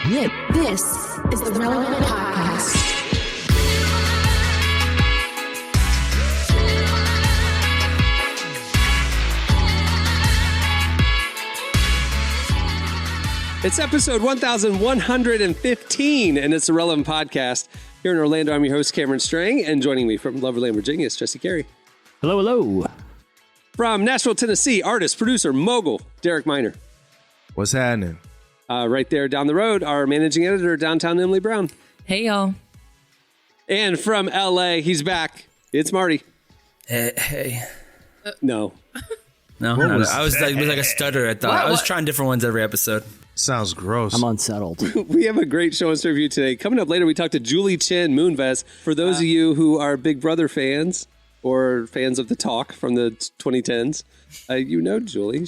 This is the Relevant Podcast. It's episode 1115, and it's the Relevant Podcast. Here in Orlando, I'm your host, Cameron Strang, and joining me from Loverland, Virginia, is Jesse Carey. Hello, hello. From Nashville, Tennessee, artist, producer, mogul, Derek Miner. What's happening? Right there down the road, our managing editor, downtown Emily Brown. Hey, y'all. And from LA, he's back. It's Marty. Hey. No. No, it was like a stutter. I thought I was trying different ones every episode. Sounds gross. I'm unsettled. We have a great show in store for you today. Coming up later, we talk to Julie Chen Moonves. For those of you who are Big Brother fans or fans of the talk from the 2010s, you know Julie.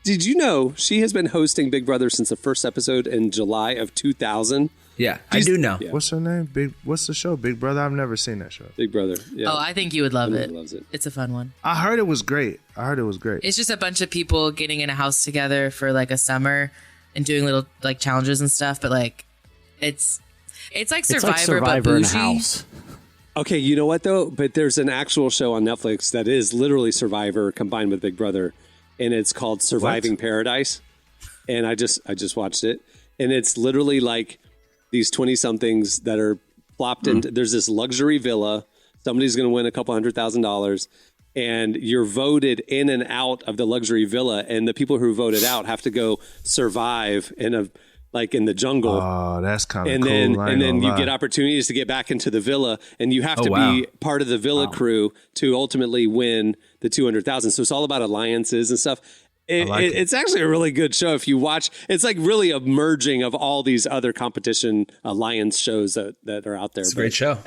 Did you know she has been hosting Big Brother since the first episode in July of 2000? Yeah, I do know. Yeah. What's her name? What's the show? Big Brother? I've never seen that show. Big Brother. Yeah. Oh, I think you would love it. Loves it. It's a fun one. I heard it was great. It's just a bunch of people getting in a house together for like a summer and doing little like challenges and stuff. But like, it's like Survivor, but in a bougie. house. Okay, you know what though? But there's an actual show on Netflix that is literally Survivor combined with Big Brother, and it's called Surviving Paradise. And I just watched it, and it's literally like these 20-somethings that are plopped into. There's this luxury villa. Somebody's going to win a couple $100,000, and you're voted in and out of the luxury villa, and the people who voted out have to go survive in the jungle. Oh, that's kind of and cool. And then you get opportunities to get back into the villa, and you have to be part of the villa crew to ultimately win the $200,000. So it's all about alliances and stuff. It's actually a really good show if you watch. It's like really a merging of all these other competition alliance shows that are out there. It's a great show.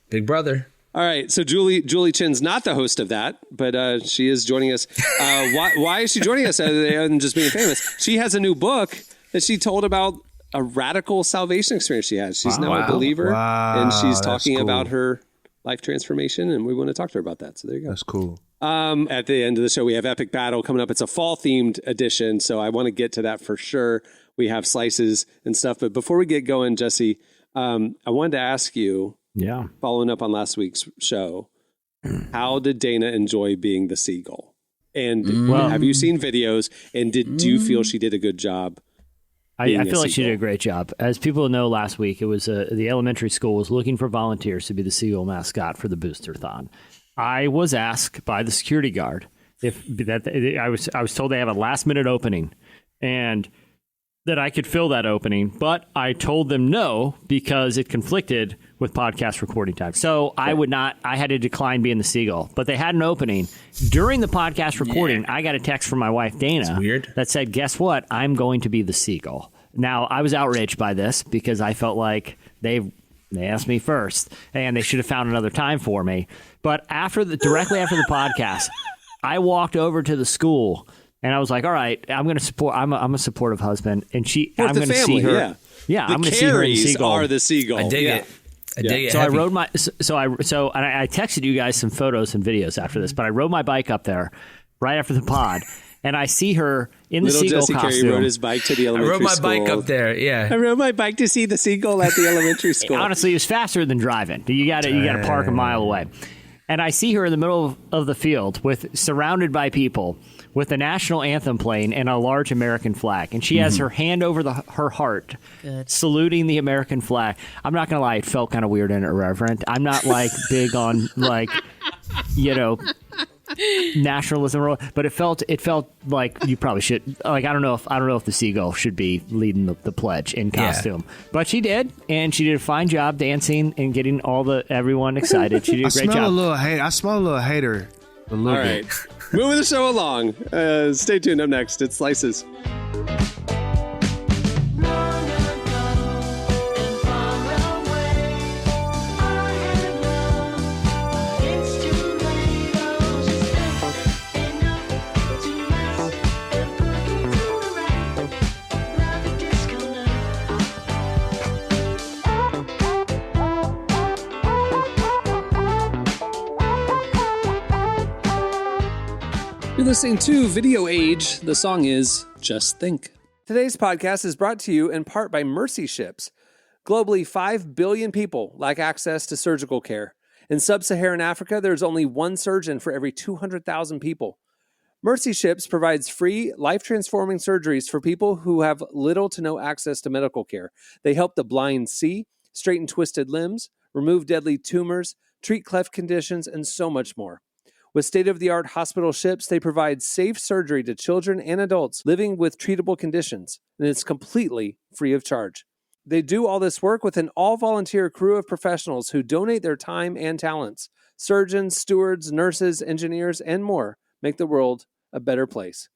Big Brother. All right, so Julie Chen's not the host of that, but she is joining us. Why is she joining us other than just being famous? She has a new book that she told about a radical salvation experience she has. She's now a believer, and she's talking about her life transformation, and we want to talk to her about that. So there you go. That's cool. At the end of the show, we have Epic Battle coming up. It's a fall-themed edition, so I want to get to that for sure. We have slices and stuff. But before we get going, Jesse, I wanted to ask you, following up on last week's show, how did Dana enjoy being the seagull? And have you seen videos? And do you feel she did a good job? I feel like she did a great job. As people know, last week, it was the elementary school was looking for volunteers to be the seagull mascot for the Booster-thon. I was asked by the security guard I was told they have a last minute opening and that I could fill that opening, but I told them no because it conflicted with podcast recording time. So I had to decline being the seagull, but they had an opening during the podcast recording. I got a text from my wife, Dana, that said, guess what? I'm going to be the seagull. Now I was outraged by this because I felt like they asked me first, and they should have found another time for me. But directly after the podcast, I walked over to the school, and I was like, "All right, I'm going to support. I'm a supportive husband, and I'm going to see her. Yeah, I'm going to see her in the seagull. Are the seagull. I dig it. I dig it. So heavy. I rode my. And I texted you guys some photos and videos after this, but I rode my bike up there right after the pod. And I see her in the seagull Jesse costume. Carey rode his bike to the elementary school. I rode my bike up there, yeah. I rode my bike to see the seagull at the elementary school. Honestly, it was faster than driving. You got to park a mile away. And I see her in the middle of the field surrounded by people with the national anthem playing and a large American flag. And she has her hand over her heart, saluting the American flag. I'm not going to lie, it felt kind of weird and irreverent. I'm not big on nationalism, but it felt like you probably should. I don't know if the seagull should be leading the pledge in costume, but she did, and she did a fine job dancing and getting everyone excited. She did a great job. I smell a little hater. A little bit. Moving the show along. Stay tuned. Up next, it's Slices. You're listening to Video Age. The song is Just Think. Today's podcast is brought to you in part by Mercy Ships. Globally, 5 billion people lack access to surgical care. In sub-Saharan Africa, there's only one surgeon for every 200,000 people. Mercy Ships provides free, life-transforming surgeries for people who have little to no access to medical care. They help the blind see, straighten twisted limbs, remove deadly tumors, treat cleft conditions, and so much more. With state-of-the-art hospital ships, they provide safe surgery to children and adults living with treatable conditions, and it's completely free of charge. They do all this work with an all-volunteer crew of professionals who donate their time and talents. Surgeons, stewards, nurses, engineers, and more make the world a better place.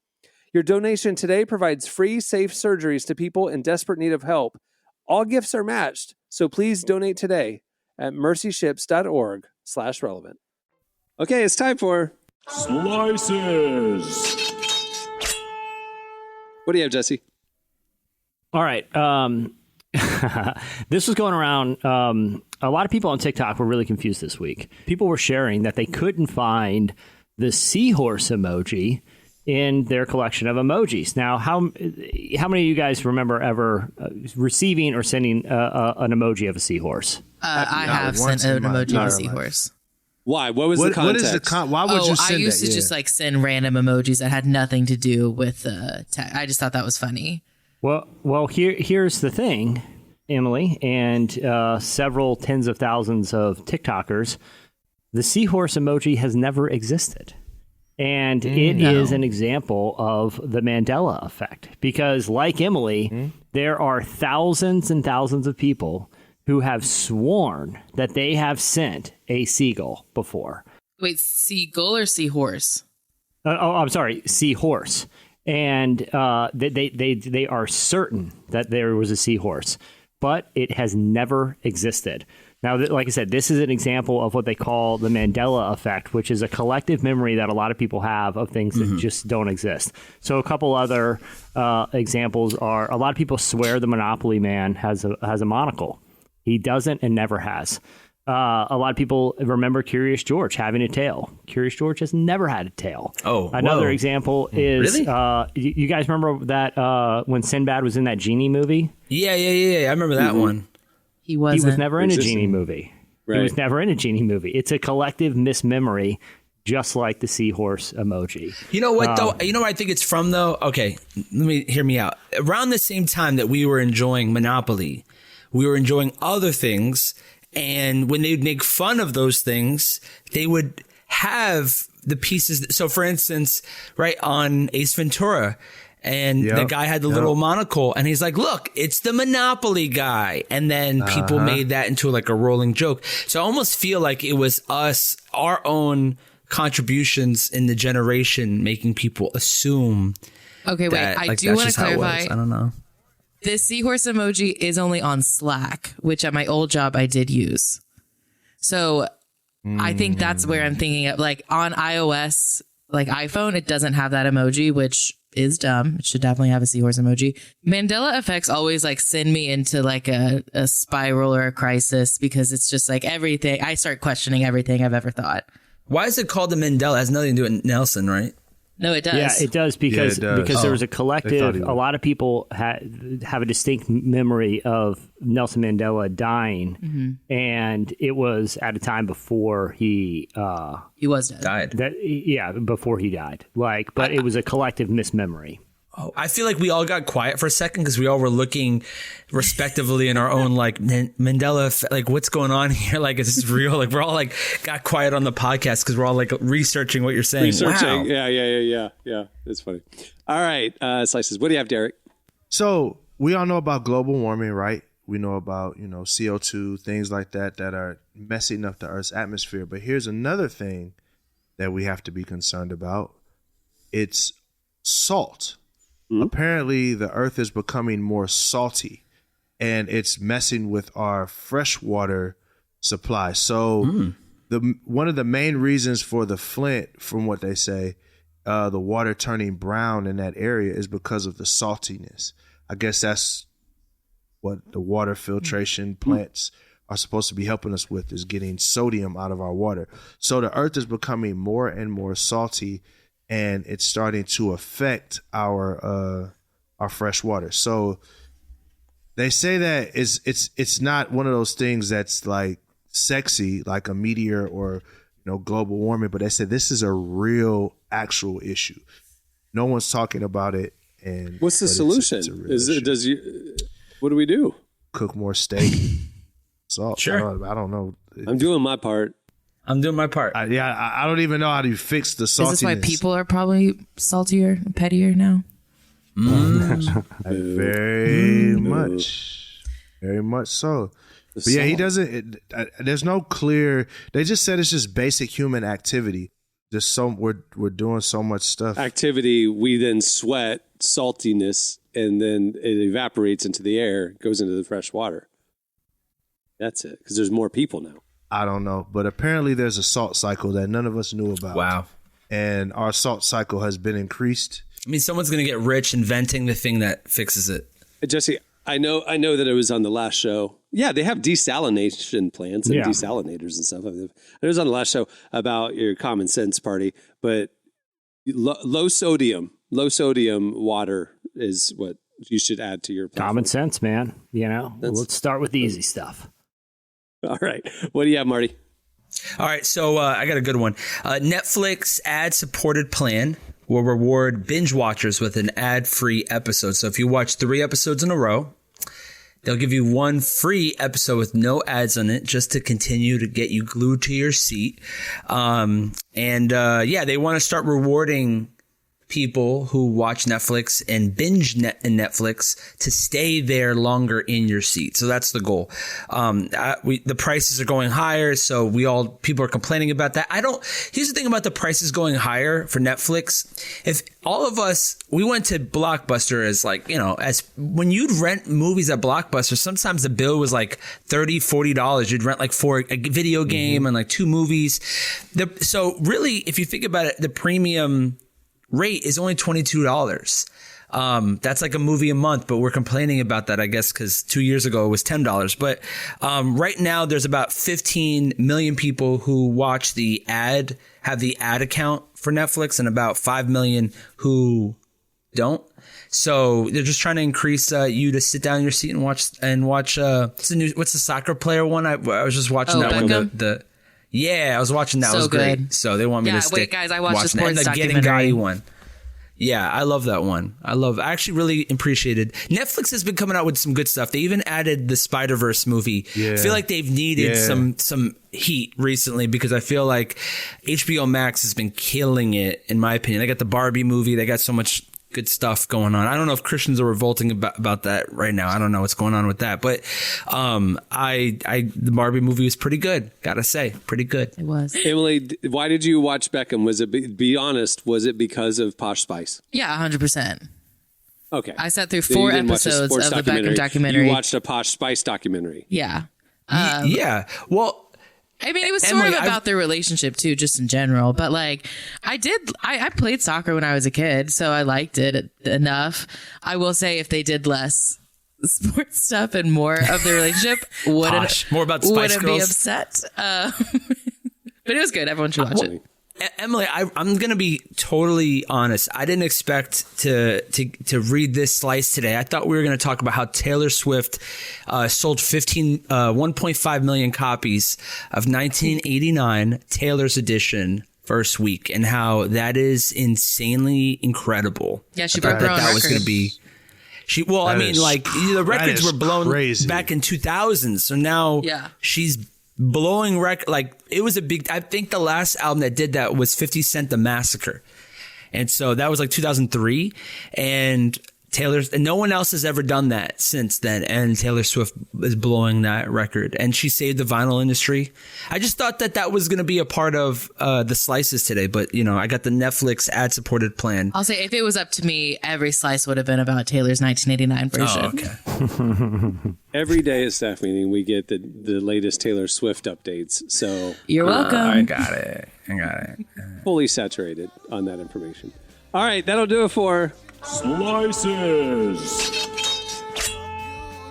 Your donation today provides free, safe surgeries to people in desperate need of help. All gifts are matched, so please donate today at mercyships.org/relevant. Okay, it's time for Slices. What do you have, Jesse? All right. This was going around. A lot of people on TikTok were really confused this week. People were sharing that they couldn't find the seahorse emoji in their collection of emojis. Now, how many of you guys remember ever receiving or sending an emoji of a seahorse? I have sent an emoji of a seahorse. Why? What was the context? Why would you send I used to just like send random emojis that had nothing to do with tech. I just thought that was funny. Well, here's the thing, Emily, and several tens of thousands of TikTokers. The seahorse emoji has never existed. And it is an example of the Mandela effect. Because like Emily, there are thousands and thousands of people who have sworn that they have sent a seagull before. Wait, seagull or seahorse? I'm sorry, seahorse. And they are certain that there was a seahorse, but it has never existed. Now, like I said, this is an example of what they call the Mandela effect, which is a collective memory that a lot of people have of things that just don't exist. So a couple other examples are a lot of people swear the Monopoly man has a monocle. He doesn't and never has. A lot of people remember Curious George having a tail. Curious George has never had a tail. Another example is, really? You guys remember that when Sinbad was in that genie movie? Yeah. I remember that one. He was never in a genie movie. Right. He was never in a genie movie. It's a collective mismemory, just like the seahorse emoji. You know what, though? You know where I think it's from, though? Okay, hear me out. Around the same time that we were enjoying Monopoly, we were enjoying other things. And when they'd make fun of those things, they would have the pieces. So, for instance, right on Ace Ventura, and the guy had the little monocle, and he's like, look, it's the Monopoly guy. And then people made that into like a rolling joke. So I almost feel like it was us, our own contributions in the generation, making people assume. Okay, wait, that, I do want to clarify. I don't know. This seahorse emoji is only on Slack, which at my old job I did use. So I think that's where I'm thinking of, like on iOS, like iPhone, it doesn't have that emoji, which is dumb. It should definitely have a seahorse emoji. Mandela effects always like send me into like a spiral or a crisis, because it's just like everything. I start questioning everything I've ever thought. Why is it called the Mandela? It has nothing to do with Nelson, right? No, it does. Yeah, it does because there was a collective. A lot of people have a distinct memory of Nelson Mandela dying, and it was at a time before he was dead. Died. Before he died. But it was a collective mismemory. Oh, I feel like we all got quiet for a second because we all were looking respectively in our own like Mandela, like what's going on here? Like, is this real? Like, we're all like got quiet on the podcast because we're all like researching what you're saying. Researching. Wow. Yeah. It's funny. All right. Slices. What do you have, Derek? So we all know about global warming, right? We know about, CO2, things like that are messing up the Earth's atmosphere. But here's another thing that we have to be concerned about. It's salt. Apparently, the Earth is becoming more salty, and it's messing with our freshwater supply. So, one of the main reasons for the Flint, from what they say, the water turning brown in that area is because of the saltiness. I guess that's what the water filtration plants are supposed to be helping us with, is getting sodium out of our water. So the Earth is becoming more and more salty, and it's starting to affect our our fresh water. So they say that it's not one of those things that's like sexy, like a meteor or global warming, but they said this is a real actual issue. No one's talking about it. And what's the solution? What do we do? Cook more steak, salt. Sure. I don't know. I'm doing my part. I'm doing my part. I don't even know how to fix the saltiness. Is this why people are probably saltier, pettier now? Very much so. But yeah, he doesn't. There's no clear. They just said it's just basic human activity. Just we're doing so much stuff. Activity. We then sweat saltiness, and then it evaporates into the air, goes into the fresh water. That's it. Because there's more people now. I don't know, but apparently there's a salt cycle that none of us knew about. Wow. And our salt cycle has been increased. I mean, someone's going to get rich inventing the thing that fixes it. Jesse, I know that it was on the last show. Yeah, they have desalination plants and desalinators and stuff. It was on the last show about your common sense party, but low sodium water is what you should add to your platform. Common sense, man. Let's start with the easy stuff. All right. What do you have, Marty? All right, so I got a good one. Netflix ad-supported plan will reward binge watchers with an ad-free episode. So if you watch 3 episodes in a row, they'll give you 1 free episode with no ads on it, just to continue to get you glued to your seat. They want to start rewarding people who watch Netflix and binge Netflix to stay there longer in your seat. So that's the goal. The prices are going higher, so people are complaining about that. Here's the thing about the prices going higher for Netflix. If all of us, we went to Blockbuster as when you'd rent movies at Blockbuster, sometimes the bill was like $30, $40. You'd rent for a video game and 2 movies. So really, if you think about it, the premium rate is only $22. That's like a movie a month, but we're complaining about that, I guess, because 2 years ago it was $10. But right now there's about 15 million people who have the ad account for Netflix, and about 5 million who don't. So they're just trying to increase you to sit down in your seat and watch. What's the soccer player one? I was just watching that Beckham? one. I was watching that. So it was great. good. So they want me to stick. Wait, guys, I watched the sports and documentary. Getting Gotti one. Yeah, I love that one. I actually really appreciated. Netflix has been coming out with some good stuff. They even added the Spider-Verse movie. Yeah. I feel like they've needed some heat recently, because I feel like HBO Max has been killing it, in my opinion. They got the Barbie movie. They got so much good stuff going on. I don't know if Christians are revolting about that right now. I don't know what's going on with that, but the Barbie movie was pretty good. Gotta say, pretty good. It was. Emily, why did you watch Beckham? Was it, be honest, was it because of Posh Spice? Yeah, 100%. Okay. I sat through 4 episodes of the Beckham documentary. You watched a Posh Spice documentary. Yeah. Yeah. Well, I mean, it was sort of about their relationship too, just in general. But I played soccer when I was a kid, so I liked it enough. I will say, if they did less sports stuff and more of their relationship, more about Spice Girls, be upset. But it was good. Everyone should watch it. Emily, I'm going to be totally honest. I didn't expect to read this slice today. I thought we were going to talk about how Taylor Swift sold 1.5 million copies of 1989 Taylor's Edition first week, and how that is insanely incredible. Yeah, she broke her own record. That was going to be. The records were blown back in 2000, so now she's blowing it was a big. I think the last album that did that was 50 Cent The Massacre, and so that was 2003, and no one else has ever done that since then, and Taylor Swift is blowing that record, and she saved the vinyl industry. I just thought that was going to be a part of the slices today, but I got the Netflix ad-supported plan. I'll say, if it was up to me, every slice would have been about Taylor's 1989 version. Oh, okay. Every day at staff meeting, we get the latest Taylor Swift updates. So you're welcome. I got it. Fully saturated on that information. All right, that'll do it for Slices.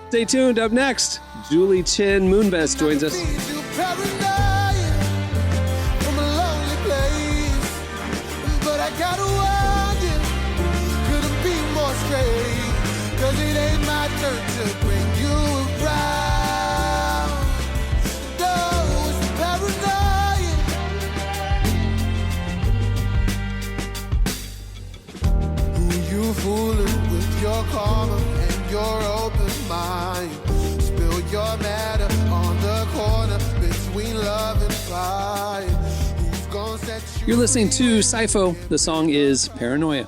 Stay tuned. Up next, Julie Chen Moonves joins us. But I gotta warn you, couldn't be more straight. answer to bring you around. No, it's paranoia. Who you fooling with your karma and your open mind? Spill your matter on the corner between love and pride. Who's gonna set you? You're listening to Sci-Fo. The song is Paranoia.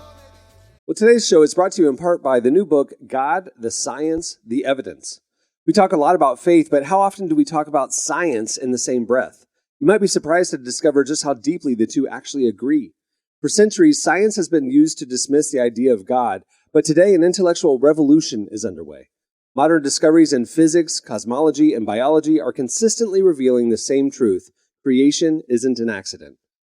Well, today's show is brought to you in part by the new book, God, the Science, the Evidence. We talk a lot about faith, but how often do we talk about science in the same breath? You might be surprised to discover just how deeply the two actually agree. For centuries, science has been used to dismiss the idea of God, but today an intellectual revolution is underway. Modern discoveries in physics, cosmology, and biology are consistently revealing the same truth: creation isn't an accident.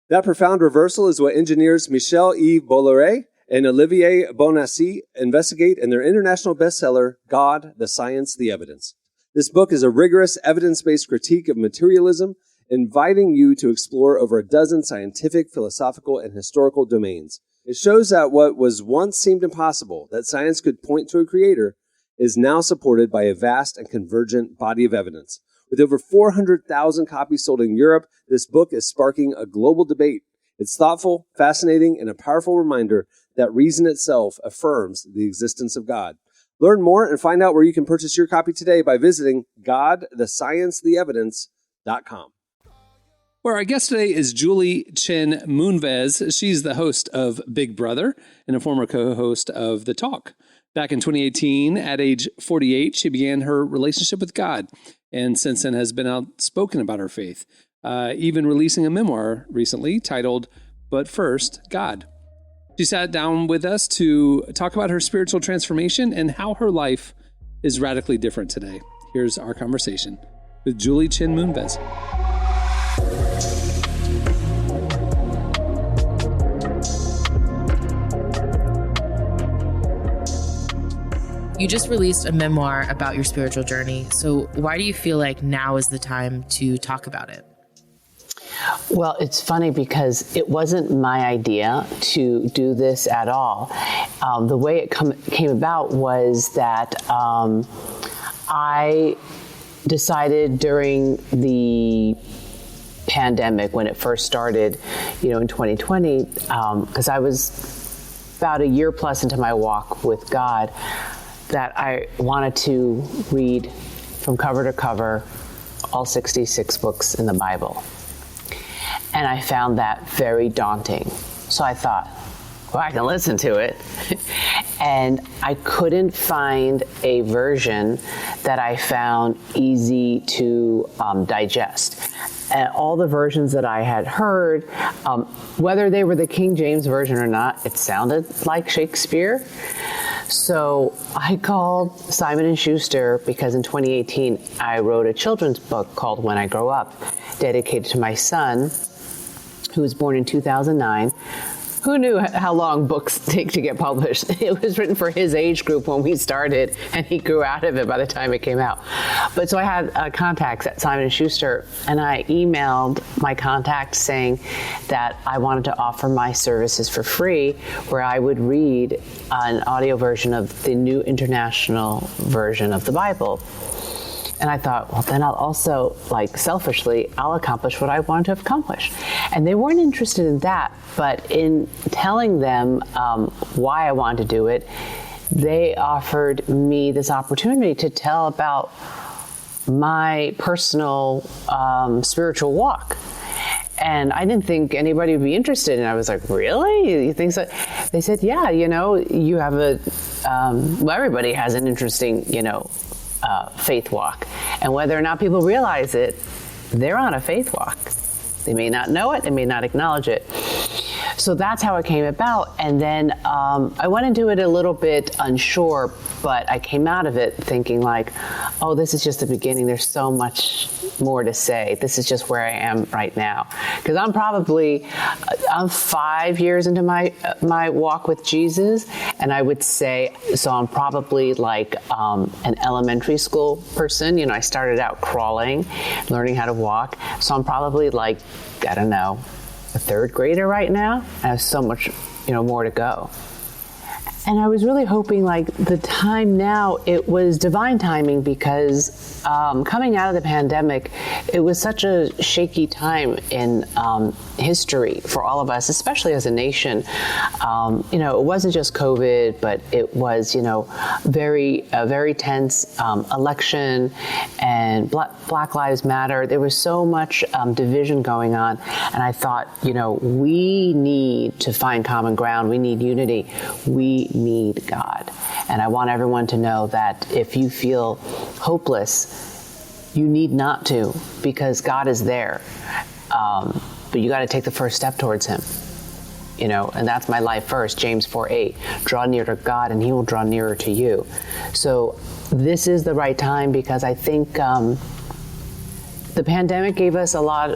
That profound reversal is what engineers Michel-Yves Bolloré and Olivier Bonassi investigate in their international bestseller, God, the Science, the Evidence. This book is a rigorous, evidence-based critique of materialism, inviting you to explore over a dozen scientific, philosophical, and historical domains. It shows that what was once seemed impossible, that science could point to a creator, is now supported by a vast and convergent body of evidence. With over 400,000 copies sold in Europe, this book is sparking a global debate. It's thoughtful, fascinating, and a powerful reminder that reason itself affirms the existence of God. Learn more and find out where you can purchase your copy today by visiting godthesciencetheevidence.com. Where our guest today is Julie Chen Moonves. She's the host of Big Brother and a former co-host of The Talk. Back in 2018, at age 48, she began her relationship with God, and since then has been outspoken about her faith, even releasing a memoir recently titled, But First, God. She sat down with us to talk about her spiritual transformation and how her life is radically different today. Here's our conversation with Julie Chen Moonves. You just released a memoir about your spiritual journey. So why do you feel like now is the time to talk about it? Well, it's funny because it wasn't my idea to do this at all. The way it came about was that I decided during the pandemic, when it first started, in 2020, because I was about a year plus into my walk with God, that I wanted to read from cover to cover all 66 books in the Bible. And I found that very daunting. So I thought, well, I can listen to it. And I couldn't find a version that I found easy to digest. And all the versions that I had heard, whether they were the King James Version or not, it sounded like Shakespeare. So I called Simon & Schuster because in 2018, I wrote a children's book called When I Grow Up, dedicated to my son, who was born in 2009. Who knew how long books take to get published? It was written for his age group when we started, and he grew out of it by the time it came out. But so I had contacts at Simon & Schuster, and I emailed my contact saying that I wanted to offer my services for free, where I would read an audio version of the New International Version of the Bible. And I thought, well, then I'll also, selfishly, I'll accomplish what I want to accomplish. And they weren't interested in that, but in telling them why I wanted to do it, they offered me this opportunity to tell about my personal spiritual walk. And I didn't think anybody would be interested. And I was like, really? You think so? They said, yeah, you have everybody has an interesting, faith walk. And whether or not people realize it, they're on a faith walk. They may not know it, they may not acknowledge it. So that's how it came about. And then I went into it a little bit unsure, but I came out of it thinking oh, this is just the beginning. There's so much more to say. This is just where I am right now. Because I'm 5 years into my walk with Jesus, and I would say, so I'm probably an elementary school person. I started out crawling, learning how to walk. So I'm probably I don't know, a third grader right now. I have so much, more to go. And I was really hoping, like, the time now, it was divine timing, because coming out of the pandemic, it was such a shaky time in history for all of us, especially as a nation. It wasn't just COVID, but it was, a very tense election, and Black Lives Matter. There was so much division going on. And I thought, we need to find common ground. We need unity. We need God. And I want everyone to know that if you feel hopeless, you need not to, because God is there. But you got to take the first step towards him. And that's my life verse, James 4:8. Draw near to God and he will draw nearer to you. So this is the right time, because I think the pandemic gave us all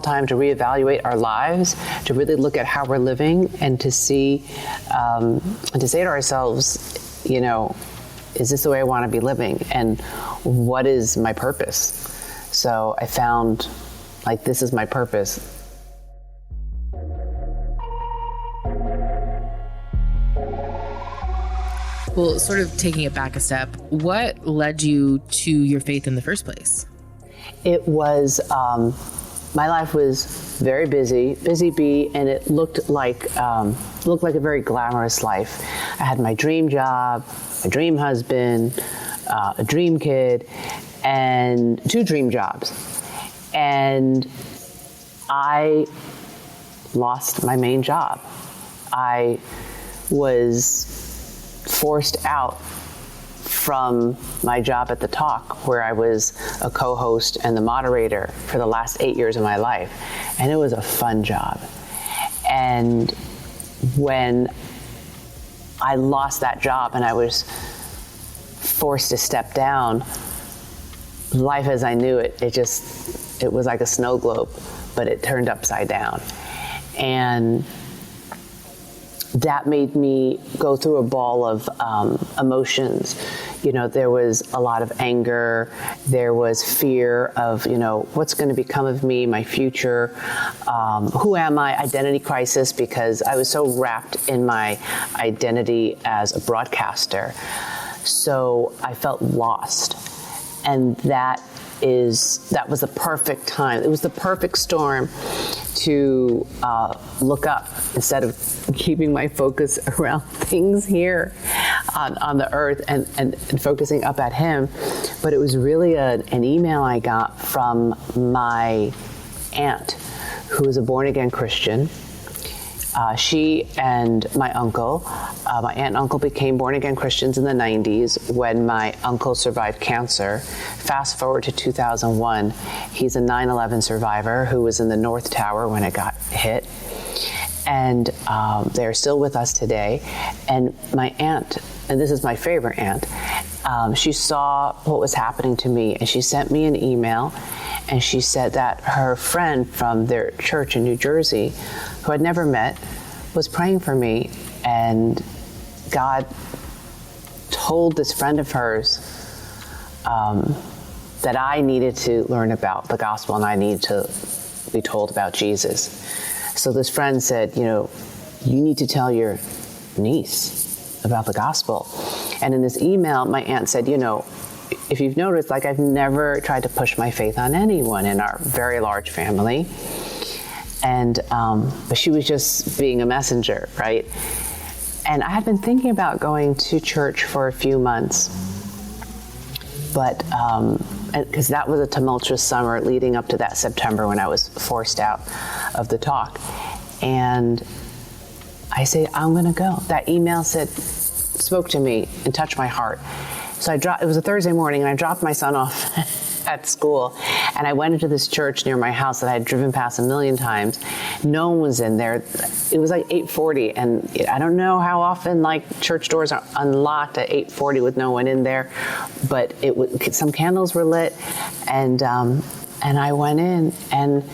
time to reevaluate our lives, to really look at how we're living, and to see, and to say to ourselves, is this the way I want to be living? And what is my purpose? So I found, this is my purpose. Well, sort of taking it back a step, what led you to your faith in the first place? It was, my life was very busy bee, and it looked like a very glamorous life. I had my dream job, a dream husband, a dream kid, and 2 dream jobs. And I lost my main job. I was forced out from my job at The Talk, where I was a co-host and the moderator for the last 8 years of my life. And it was a fun job. And when I lost that job and I was forced to step down, life as I knew it, it was like a snow globe, but it turned upside down. And that made me go through a ball of emotions. There was a lot of anger. There was fear of, what's going to become of me, my future. Who am I? Identity crisis, because I was so wrapped in my identity as a broadcaster. So I felt lost. And that was the perfect time. It was the perfect storm to look up instead of keeping my focus around things here on the earth and focusing up at him. But it was really an email I got from my aunt, who is a born-again Christian. She and my uncle, my aunt and uncle became born-again Christians in the 90s when my uncle survived cancer. Fast forward to 2001, he's a 9/11 survivor who was in the North Tower when it got hit. And they're still with us today. And my aunt, and this is my favorite aunt, she saw what was happening to me, and she sent me an email, and she said that her friend from their church in New Jersey, who I'd never met, was praying for me, and God told this friend of hers that I needed to learn about the gospel and I needed to be told about Jesus. So this friend said, you need to tell your niece about the gospel. And in this email, my aunt said, if you've noticed, I've never tried to push my faith on anyone in our very large family. And, but she was just being a messenger, right? And I had been thinking about going to church for a few months, but, because that was a tumultuous summer leading up to that September when I was forced out of the talk. And I said, I'm going to go. That email spoke to me and touched my heart. So it was a Thursday morning, and I dropped my son off at school, and I went into this church near my house that I had driven past a million times. No one was in there. It was like 8:40, and I don't know how often church doors are unlocked at 8:40 with no one in there, but some candles were lit, and I went in, and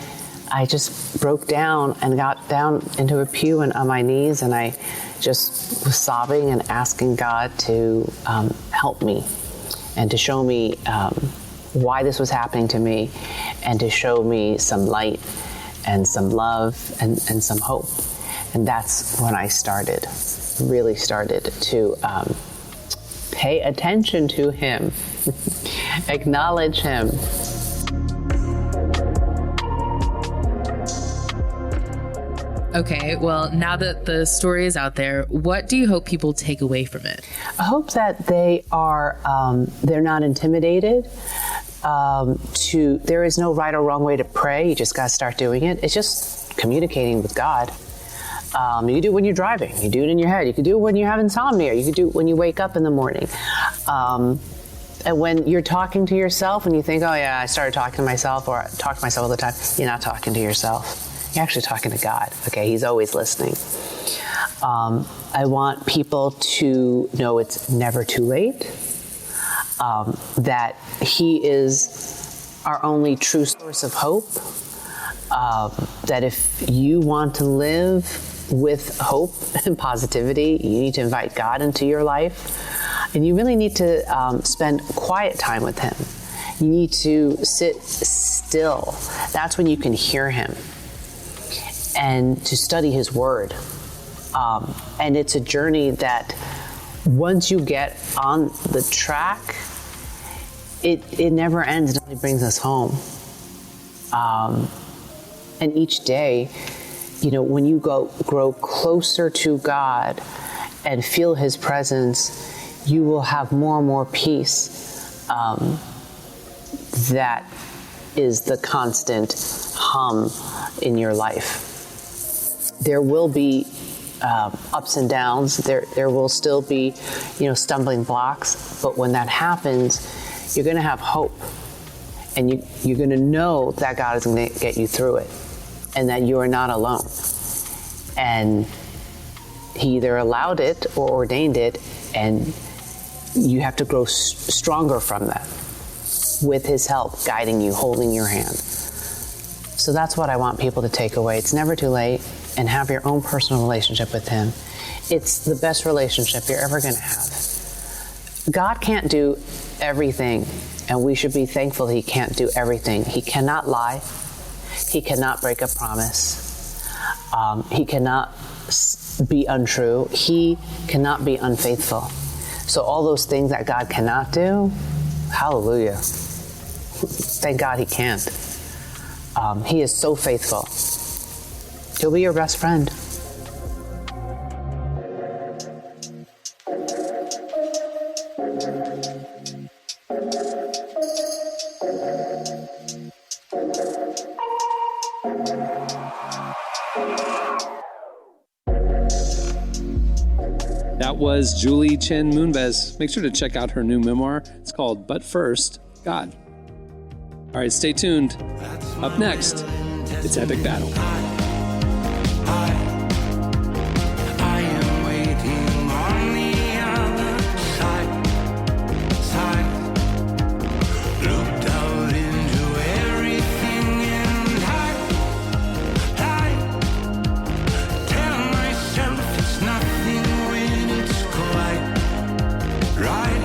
I just broke down and got down into a pew and on my knees, and I just was sobbing and asking God to help me and to show me why this was happening to me, and to show me some light and some love and some hope. And that's when I started. really started to pay attention to him, acknowledge him. Okay, well, now that the story is out there, what do you hope people take away from it? I hope that they are, they're not intimidated. There is no right or wrong way to pray. You just got to start doing it. It's just communicating with God. You can do it when you're driving. You do it in your head. You can do it when you have insomnia. You can do it when you wake up in the morning. And when you're talking to yourself and you think, oh yeah, I started talking to myself, or I talk to myself all the time, you're not talking to yourself. You're actually talking to God. Okay, He's always listening. I want people to know it's never too late, that He is our only true source of hope, that if you want to live with hope and positivity, you need to invite God into your life, and you really need to spend quiet time with Him. You need to sit still. That's when you can hear Him, and to study His Word. And it's a journey that once you get on the track, it never ends. It only brings us home. And each day, when you grow closer to God and feel His presence, you will have more and more peace. That is the constant hum in your life. There will be ups and downs. There will still be, stumbling blocks. But when that happens, you're going to have hope, and you're going to know that God is going to get you through it, and that you are not alone. And He either allowed it or ordained it, and you have to grow stronger from that, with His help guiding you, holding your hand. So that's what I want people to take away. It's never too late, and have your own personal relationship with Him. It's the best relationship you're ever going to have. God can't do everything, and we should be thankful He can't do everything. He cannot lie. He cannot break a promise. He cannot be untrue. He cannot be unfaithful. So all those things that God cannot do, hallelujah. Thank God He can't. He is so faithful. He'll be your best friend. That was Julie Chen Moonves. Make sure to check out her new memoir. It's called But First, God. All right, stay tuned. Up next, it's Epic Battle. I am waiting on the other side. Looked out into everything and I tell myself it's nothing when it's quite right.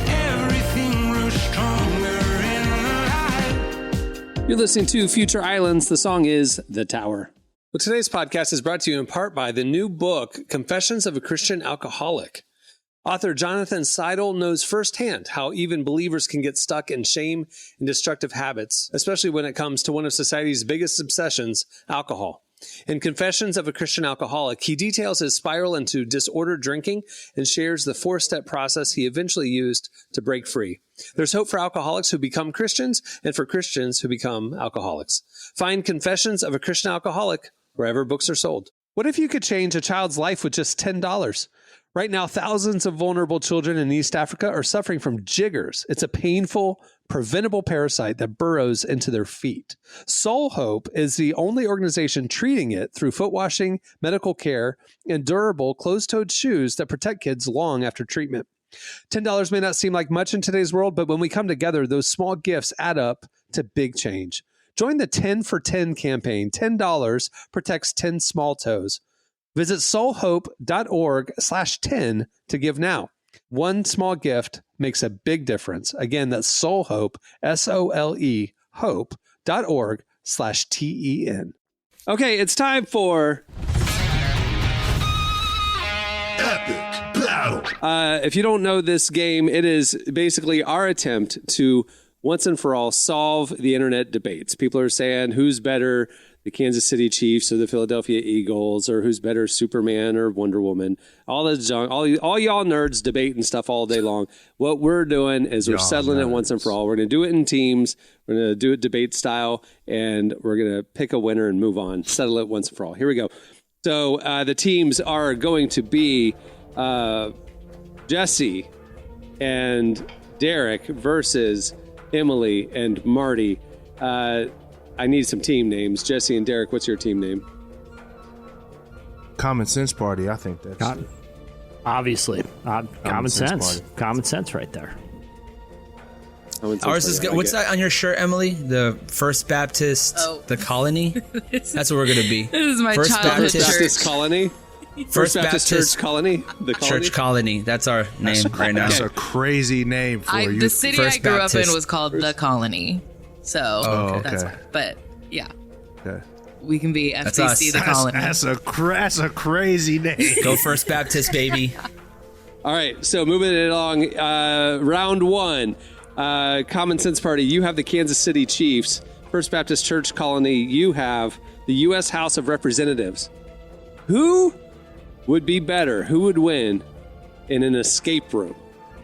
Everything grew stronger in the light. You're listening to Future Islands. The song is The Tower. Well, today's podcast is brought to you in part by the new book, Confessions of a Christian Alcoholic. Author Jonathan Seidel knows firsthand how even believers can get stuck in shame and destructive habits, especially when it comes to one of society's biggest obsessions, alcohol. In Confessions of a Christian Alcoholic, he details his spiral into disordered drinking and shares the 4-step process he eventually used to break free. There's hope for alcoholics who become Christians and for Christians who become alcoholics. Find Confessions of a Christian Alcoholic wherever books are sold. What if you could change a child's life with just $10? Right now, thousands of vulnerable children in East Africa are suffering from jiggers. It's a painful, preventable parasite that burrows into their feet. Soul Hope is the only organization treating it through foot washing, medical care, and durable closed-toed shoes that protect kids long after treatment. $10 may not seem like much in today's world, but when we come together, those small gifts add up to big change. Join the 10 for 10 campaign. $10 protects 10 small toes. Visit soulhope.org/10 to give now. One small gift makes a big difference. Again, that's soulhope, SOLE, hope.org/TEN. Okay, it's time for go. If you don't know this game, it is basically our attempt to once and for all solve the internet debates. People are saying who's better, the Kansas City Chiefs or the Philadelphia Eagles, or who's better, Superman or Wonder Woman. All the junk, all y'all nerds debating stuff all day long. What we're doing is we're settling it once and for all. We're going to do it in teams. We're going to do it debate style, and we're going to pick a winner and move on. Settle it once and for all. Here we go. So the teams are going to be Jesse and Derek versus Emily and Marty. I need some team names. Jesse and Derek, what's your team name? Common Sense Party. I think that's obviously common sense. Common sense right there. Ours is good. What's that on your shirt, Emily? The First Baptist, the Colony. That's what we're gonna be. This is my First childhood Baptist church. Colony. First Baptist Church Colony. The Colony? Church Colony. That's our name right now. That's a crazy name for you. The city First I grew up Baptist. in was called the Colony. So that's why. But yeah, Okay. we can be us. FBC the Colony. That's a crazy name. Go First Baptist, baby. All right, so moving it along, round one, Common Sense Party, you have the Kansas City Chiefs. First Baptist Church Colony, you have the U.S. House of Representatives. Who would be better? Who would win in an escape room?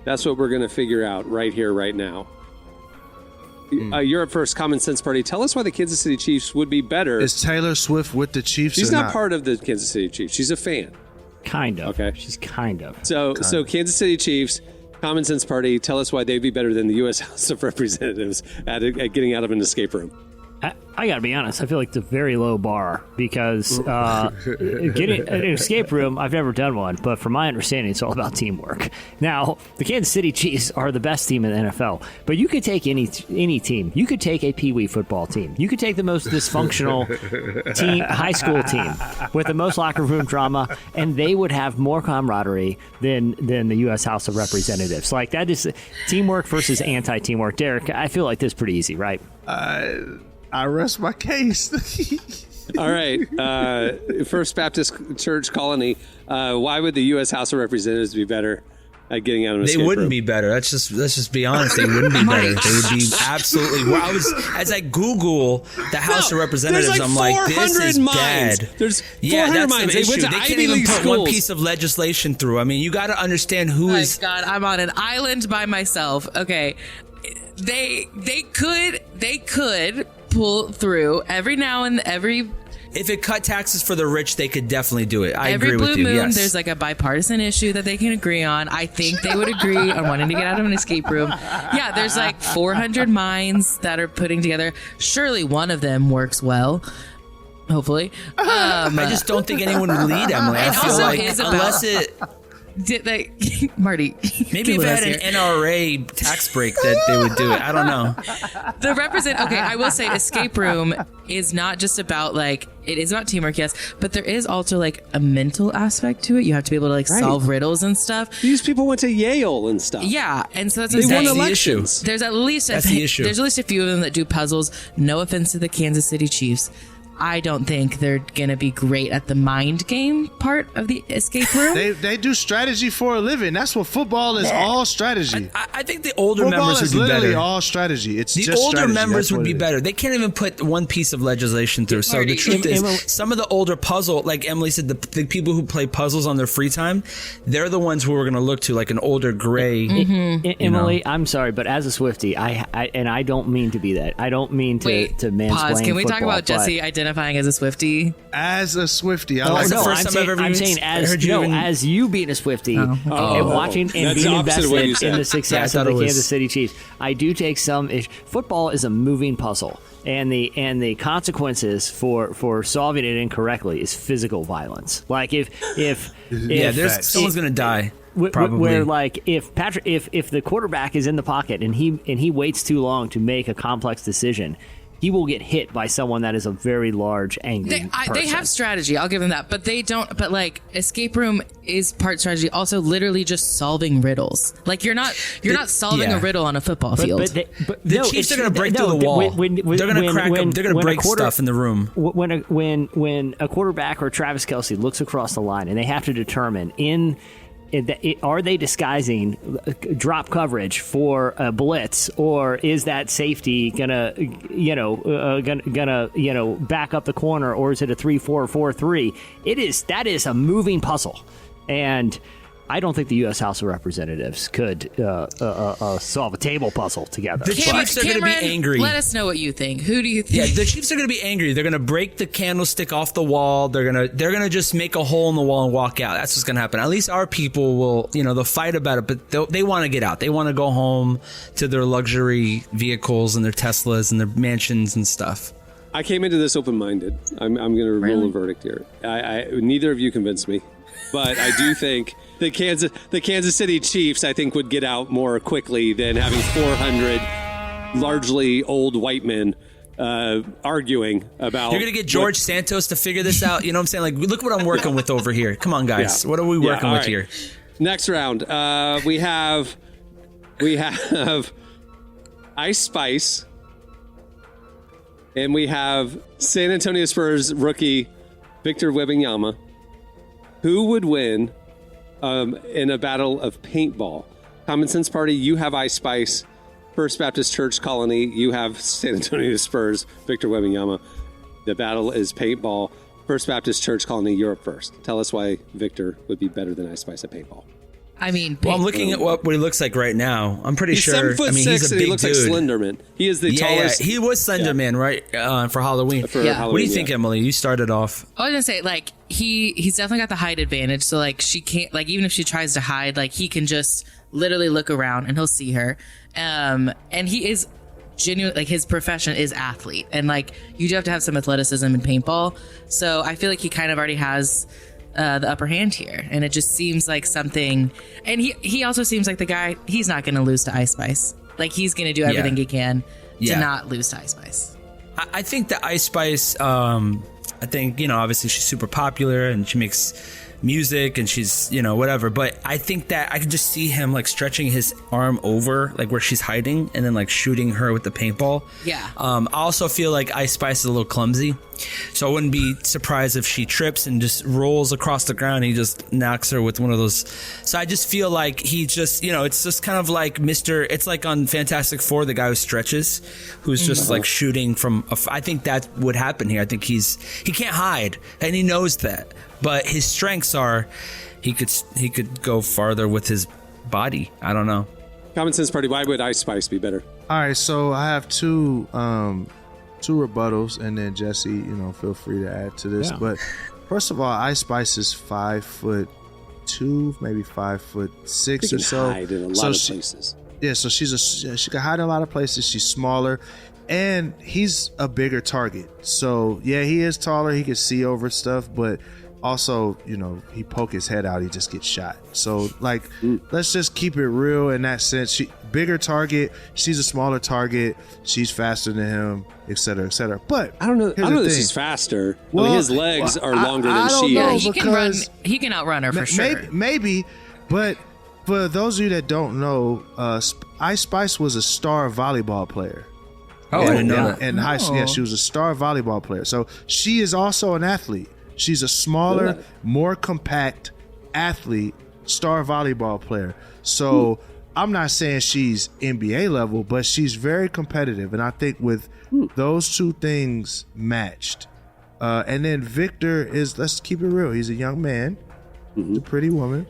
That's what we're going to figure out right here, right now. You're up first, Common Sense Party. Tell us why the Kansas City Chiefs would be better. Is Taylor Swift with the Chiefs? She's or not part of the Kansas City Chiefs. She's a fan. Kind of. Okay. She's kind of. So Kansas City Chiefs, Common Sense Party, tell us why they'd be better than the U.S. House of Representatives at getting out of an escape room. I got to be honest. I feel like it's a very low bar because getting an escape room, I've never done one, but from my understanding, it's all about teamwork. Now, the Kansas City Chiefs are the best team in the NFL, but you could take any team. You could take a Pee-wee football team. You could take the most dysfunctional high school team with the most locker room drama, and they would have more camaraderie than the U.S. House of Representatives. Like, that is teamwork versus anti-teamwork. Derek, I feel like this is pretty easy, right? I rest my case. All right. First Baptist Church Colony. Why would the U.S. House of Representatives be better at getting out of an escape room? They wouldn't be better. Let's just be honest. They wouldn't be better. They would be absolutely. Well, as I Google the House of Representatives, I'm like, this is bad. There's 400 that's mines. an issue. They Can't even put one piece of legislation through. I mean, you got to understand who is. My God, I'm on an island by myself. Okay, they could pull through every now and every. If it cut taxes for the rich, they could definitely do it. I every agree blue with you. moon, Yes. there's like a bipartisan issue that they can agree on. I think they would agree on wanting to get out of an escape room. Yeah, there's like 400 minds that are putting together. Surely one of them works well. Hopefully. I just don't think anyone would lead Emily. I feel like unless it. Did they, Marty? Maybe if it had an NRA tax break that they would do it. I don't know. Okay, I will say escape room is not just about like, it is about teamwork, yes, but there is also like a mental aspect to it. You have to be able to like solve riddles and stuff. These people went to Yale and stuff. Yeah, and so that's they won exactly elections. There's at least That's the issue. There's at least a few of them that do puzzles. No offense to the Kansas City Chiefs. I don't think they're going to be great at the mind game part of the escape room. They do strategy for a living. That's what football is, all strategy. I think the older Football members is would be literally better. all strategy. It's The just older strategy. members That's would what be it is. better. They can't even put one piece of legislation through. So the truth is, some of the older puzzle, like Emily said, the people who play puzzles on their free time, they're the ones who we're going to look to, like an older gray. Emily, I'm sorry, but as a Swiftie, I don't mean to be that. I don't mean to mansplain Pause. Can we talk football, about Jesse identifying as a Swiftie? As a Swiftie, I Oh, like no, the first I'm time I've ever I'm even saying as heard you even- as you being a Swiftie and watching and That's being the opposite of what you invested said. in the success Yeah, I of thought the it was- Kansas City Chiefs. I do take some football is a moving puzzle, and the consequences for solving it incorrectly is physical violence. Like if Someone's going to die. Probably. Where like if the quarterback is in the pocket and he waits too long to make a complex decision, he will get hit by someone that is a very large, angry person. They have strategy. I'll give them that, but they don't. But like escape room is part strategy. Also, literally just solving riddles. Like you're not solving a riddle on a football field. The Chiefs are going to break through the wall. They're going to crack them. They're going to break stuff in the room. When a quarterback or Travis Kelce looks across the line and they have to determine in are they disguising drop coverage for a blitz, or is that safety gonna back up the corner, or is it a 3-4-4-3? That is a moving puzzle, and I don't think the U.S. House of Representatives could solve a table puzzle together. The Chiefs are going to be angry. Let us know what you think. Who do you think? Yeah, the Chiefs are going to be angry. They're going to break the candlestick off the wall. They're gonna just make a hole in the wall and walk out. That's what's going to happen. At least our people will, they'll fight about it, but they want to get out. They want to go home to their luxury vehicles and their Teslas and their mansions and stuff. I came into this open-minded. I'm going to rule a verdict here. Neither of you convinced me, but I do think the Kansas City Chiefs, I think, would get out more quickly than having 400 largely old white men arguing about. You're going to get George Santos to figure this out. You know what I'm saying? Like, look what I'm working with over here. Come on, guys. Yeah. What are we working with here? Next round, we have Ice Spice, and we have San Antonio Spurs rookie Victor Wembanyama. Who would win in a battle of paintball? Common Sense Party, you have Ice Spice. First Baptist Church Colony, you have San Antonio Spurs, Victor Wembanyama. The battle is paintball. First Baptist Church Colony, you're up first. Tell us why Victor would be better than Ice Spice at paintball. I mean, well, I'm looking at what he looks like right now. I'm pretty sure. He's 7'6", he's a big and he looks dude. like Slenderman. He is the tallest. Yeah, he was Slenderman, right? For Halloween. Halloween. What do you think, Emily? You started off. I was gonna say, like, he's definitely got the height advantage. So, like, she can't, like, even if she tries to hide, like, he can just literally look around and he'll see her. And he is genuine, like, his profession is athlete, and like, you do have to have some athleticism in paintball. So I feel like he kind of already has the upper hand here, and it just seems like something. And he also seems like the guy. He's not going to lose to Ice Spice. Like, he's going to do everything he can to not lose to Ice Spice. I think that Ice Spice. I think, obviously she's super popular and she makes music and she's, whatever. But I think that I can just see him like stretching his arm over like where she's hiding and then like shooting her with the paintball. Yeah. I also feel like Ice Spice is a little clumsy. So I wouldn't be surprised if she trips and just rolls across the ground and he just knocks her with one of those. So I just feel like he just, it's just kind of like it's like on Fantastic Four, the guy who stretches, who's just like shooting from, I think that would happen here. I think he can't hide and he knows that. But his strengths are he could go farther with his body. I don't know. Common Sense Party, why would Ice Spice be better? All right, so I have two rebuttals, and then Jesse, feel free to add to this. Yeah. But first of all, Ice Spice is 5'2", maybe 5'6" or so. Hide in a lot of places. Yeah, so she can hide in a lot of places. She's smaller, and he's a bigger target. So yeah, he is taller. He can see over stuff, but also, he poke his head out, he just gets shot. So, like, let's just keep it real in that sense. Bigger target, she's a smaller target, she's faster than him, et cetera, et cetera. But I don't know that she's faster. Well, his legs are longer than she is. He can run. He can outrun her for sure. Maybe, but for those of you that don't know, Ice Spice was a star volleyball player. Oh, I didn't know that. In high school, yeah, she was a star volleyball player. So she is also an athlete. She's a smaller, more compact athlete, star volleyball player. So I'm not saying she's NBA level, but she's very competitive. And I think with those two things matched, and then Victor is, let's keep it real, he's a young man, a pretty woman.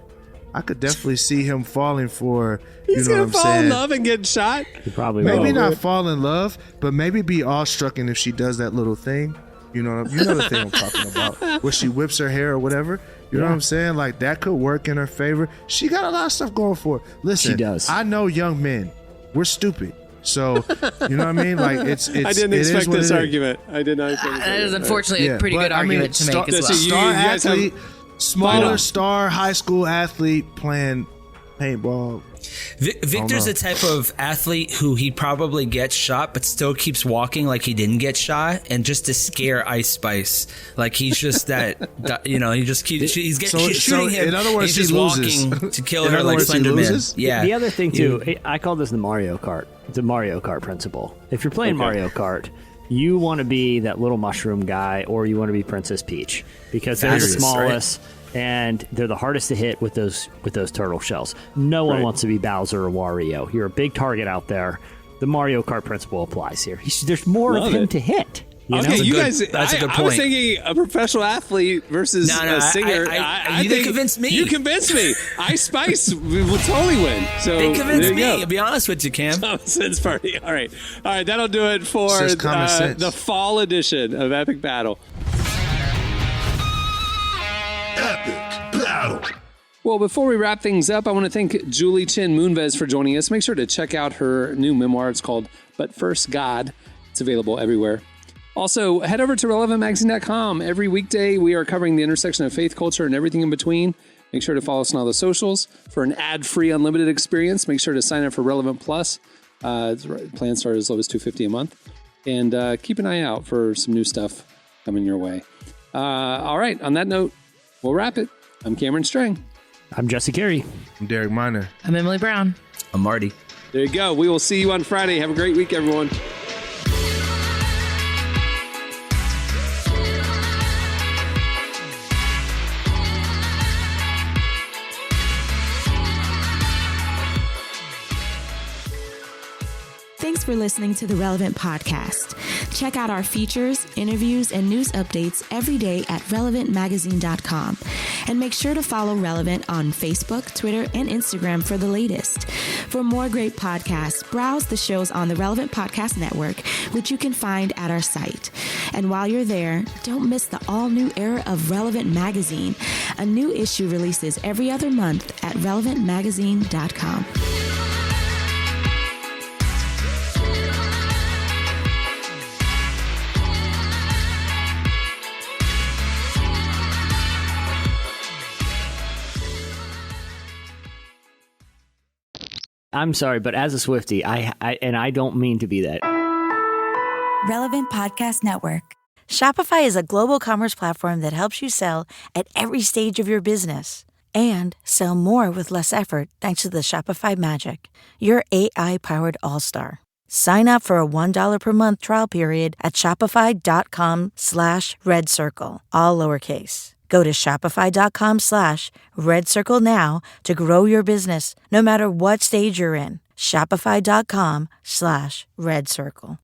I could definitely see him falling for, He's know gonna what I'm fall saying? in love and get shot. He probably maybe will. not fall in love, but maybe be awestruck if she does that little thing. You know the thing I'm talking about, where she whips her hair or whatever. You know what I'm saying? Like, that could work in her favor. She got a lot of stuff going for her. Listen, she does. I know young men. We're stupid. So, you know what I mean? Like, it's I didn't expect this argument. I did not expect that is unfortunately a pretty good argument to make as well. Star athlete, smaller star high school athlete playing paintball. Victor's the type of athlete who he probably gets shot but still keeps walking like he didn't get shot, and just to scare Ice Spice, like he's just that he just keeps she's shooting him. In other words, he's just walking to kill her like Slenderman. Yeah. The other thing too, I call this the Mario Kart. It's a Mario Kart principle. If you're playing Mario Kart, you want to be that little mushroom guy, or you want to be Princess Peach, because they're the smallest. and they're the hardest to hit with those turtle shells. No one wants to be Bowser or Wario. You're a big target out there. The Mario Kart principle applies here. There's more of him to hit. Okay, you guys. That's a good point. I was thinking a professional athlete versus a singer. You didn't convince me. You convinced me. Ice Spice will totally win. So they convinced me. I'll be honest with you, Cam. Common Sense Party. All right. That'll do it for the fall edition of Epic Battle. Epic Battle. Well, before we wrap things up, I want to thank Julie Chen Moonves for joining us. Make sure to check out her new memoir. It's called But First God. It's available everywhere. Also, head over to relevantmagazine.com. Every weekday, we are covering the intersection of faith, culture, and everything in between. Make sure to follow us on all the socials. For an ad-free, unlimited experience, make sure to sign up for Relevant Plus. Plans start as low as $250 a month. And keep an eye out for some new stuff coming your way. All right, on that note, we'll wrap it. I'm Cameron Strang. I'm Jesse Carey. I'm Derek Miner. I'm Emily Brown. I'm Marty. There you go. We will see you on Friday. Have a great week, everyone. Thanks for listening to the Relevant Podcast. Check out our features, interviews, and news updates every day at relevantmagazine.com. And make sure to follow Relevant on Facebook, Twitter, and Instagram for the latest. For more great podcasts, browse the shows on the Relevant Podcast Network, which you can find at our site. And while you're there, don't miss the all-new era of Relevant Magazine. A new issue releases every other month at relevantmagazine.com. I'm sorry, but as a Swiftie, I don't mean to be that. Relevant Podcast Network. Shopify is a global commerce platform that helps you sell at every stage of your business and sell more with less effort thanks to the Shopify magic. Your AI-powered all-star. Sign up for a $1 per month trial period at shopify.com/redcircle, all lowercase. Go to shopify.com/redcircle now to grow your business, no matter what stage you're in. Shopify.com/redcircle.